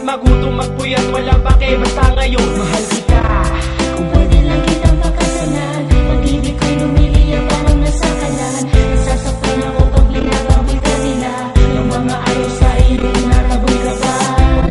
magutom, magpuyat, wala pake, basta ngayon mahal kita. Kung pwede lang kitang pakasalan, pag-ibig ko'y lumiliya parang nasakalan. Nasasaktan ako pag binabawit ka nila, yung mga ayaw sa iyo naraboy ka pa.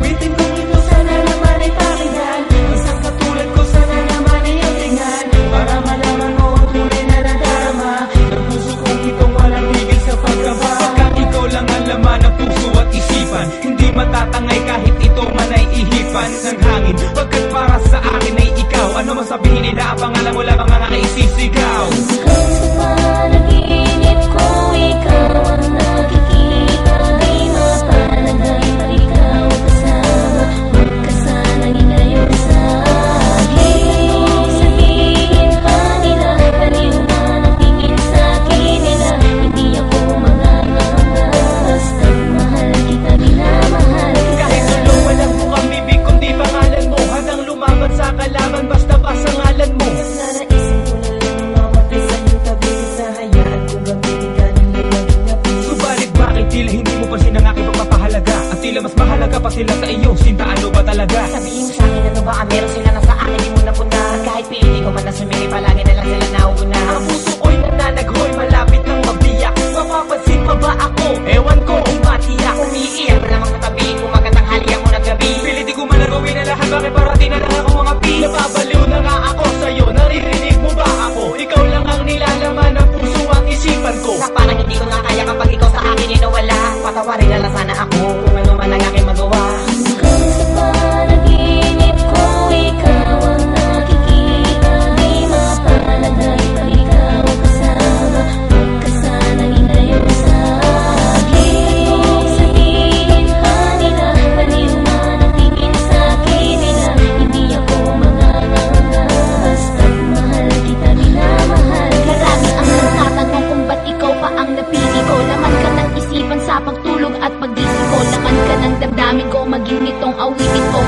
Bitin kong ito sana naman ay pakinggan, isang katulad ko sana naman ay ang tingnan, para malaman mo ang tunay na nadarama ng puso kong itong walang tigil sa pagkaba. Pagkat ikaw lang ang laman ng puso at isipan, hindi matatangay kahit ito man ay ihipan ng hangin. Pagkat para sa akin ay ikaw, ano masabihin nila, ang pangalan mo lamang ang naisisigaw. Hanggang sa panaginip ko, ikaw ang nakikita, di mapalagay na ikaw kasama, magkasanang ngayon sa akin. Sabihin pa nila, baliw na ng tingin sa akin nila, hindi ako manganganga, basta't mahal kita, minamahal kita. Kahit tulong walang bukang bibig kundi pangalan mo, handang lumaban sa kalaban basta pa sa ngalan mo. Naisip ko na lang mamatay sa iyong tabi, sa hayaan kung gamitin ka ng lalagin na puso. Subalit bakit tila hindi mo pa ng aking pagpapahalaga, at tila mas mahalaga pa sila sa iyo, sinta ano ba talaga? Sabihin mo sa'kin ano ba, meron sila na sa akin, di mo napuna. Kahit pili ko man na sumili, palagi na lang sila nauuna. Ang puso ko'y nananaghoy, malapit nang mabiyak. Mapapansin pa ba ako? Ewan ko kung matiyak. Umiiyak na lamang sa tabi, kumagandang haliang mo ng gabi. Pilit di ko man nagawin na lahat, bakit parating na lang ako mga pi? Napabaliw na nga ako sa'yo, naririnig mo ba ako? Ikaw lang ang nilalaman ng puso at isipan ko. Na parang hindi ko na kaya kapag ikaw sa akin inawala. Patawarin na lang sana ako kung ano man ang aking magawa. Hanggang sa panaginip ko, ikaw ang nakikita, di mapalagay na ikaw kasama, magkasanang ngayon sa akin. Sabihin pa nila, baliw na ng tingin sa akin nila, hindi ako manganganga, basta't mahal kita, minamahal kita. Marami ang nagtatanong kung ba't ikaw pa ang napili ko. Laman ka ng isipan sa pagtulog at paggising ko, laman ka ng damdamin ko, maging nitong awitin ko.